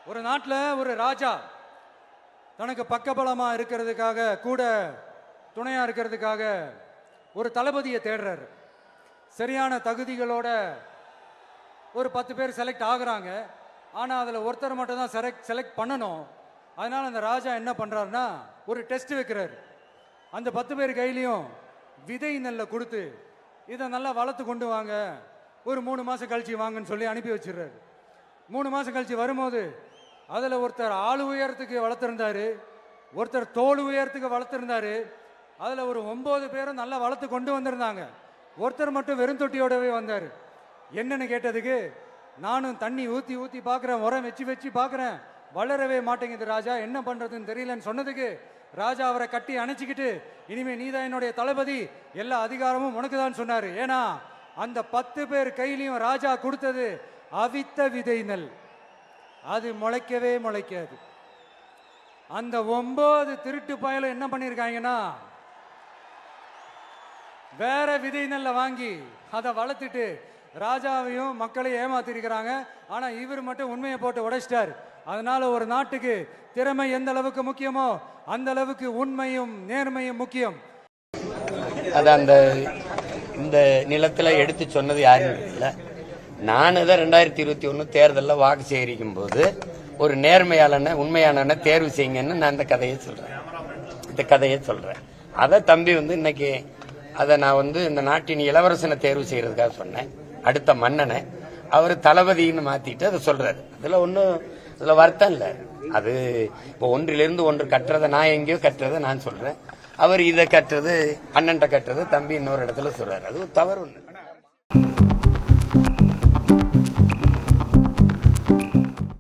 ஒரு நாட்டில் ஒரு ராஜா தனக்கு பக்கபலமாக இருக்கிறதுக்காக கூட துணையாக இருக்கிறதுக்காக ஒரு தளபதியை தேடுறாரு. சரியான தகுதிகளோட ஒரு 10 பேர் செலக்ட் ஆகுறாங்க. ஆனால் அதில் ஒருத்தர் மட்டும் தான் செலக்ட் பண்ணணும். அதனால் அந்த ராஜா என்ன பண்ணுறாருன்னா ஒரு டெஸ்ட் வைக்கிறார். அந்த 10 பேர் கையிலையும் விதை நெல்லை கொடுத்து இதை நல்லா வளர்த்து கொண்டு வாங்க, ஒரு 3 மாதம் கழிச்சு வாங்கன்னு சொல்லி அனுப்பி வச்சிடுறாரு. 3 மாதம் கழிச்சு வரும்போது அதில் ஒருத்தர் ஆள் உயரத்துக்கு வளர்த்துருந்தாரு, ஒருத்தர் தோல் உயரத்துக்கு வளர்த்துருந்தாரு. அதில் ஒரு 9 பேரும் நல்லா வளர்த்து கொண்டு வந்திருந்தாங்க. ஒருத்தர் மட்டும் வெறும் தொட்டியோடவே வந்தார். என்னன்னு கேட்டதுக்கு, நானும் தண்ணி ஊற்றி ஊற்றி பார்க்குறேன், உரம் வச்சு வச்சு பார்க்குறேன், வளரவே மாட்டேங்குது ராஜா, என்ன பண்ணுறதுன்னு தெரியலன்னு சொன்னதுக்கு ராஜா அவரை கட்டி அணைச்சிக்கிட்டு, இனிமே நீதான் என்னுடைய தளபதி, எல்லா அதிகாரமும் உனக்கு தான் சொன்னார். ஏன்னா அந்த 10 பேர் கையிலையும் ராஜா கொடுத்தது அவித்த விதை நெல், அது முளைக்கவே முளைக்காது. அந்த 9 திருட்டு பயலும் என்ன பண்ணியிருக்காங்கன்னா வேற விதை நெல்லை வாங்கி அதை வளர்த்துட்டு ராஜாவையும் மக்களையும் ஏமாத்திருக்கிறாங்க. ஆனா இவர் மட்டும் உண்மையை போட்டு உடைச்சிட்டார். அதனால ஒரு நாட்டுக்கு திறமை எந்த அளவுக்கு முக்கியமோ அந்த அளவுக்கு உண்மையும் நேர்மையும் முக்கியம். அது அந்த இந்த நிலத்துல எடுத்து சொன்னது யாரும் இல்ல. நான் தான் 2021 தேர்தலில் வாக்கு சேகரிக்கும் போது ஒரு நேர்மையாளன உண்மையான தேர்வு செய்யுங்கன்னு நான் இந்த கதையை சொல்றேன். அதை தம்பி இன்னைக்கு அதை நான் இந்த நாட்டின் இளவரசனை தேர்வு செய்யறதுக்காக சொன்னேன். அடுத்த மன்னனை அவர் தளபதினு மாத்திட்டு அதை சொல்றாரு. அதுல வருத்தம் இல்ல. அது இப்போ ஒன்றிலிருந்து ஒன்று கட்டுறதை நான் எங்கேயோ கட்டுறதை நான் சொல்றேன். அவர் இதை கட்டுறது அண்ணன்ட்ட கட்டுறது தம்பி இன்னொரு இடத்துல சொல்றாரு. அது தவறு ஒண்ணு.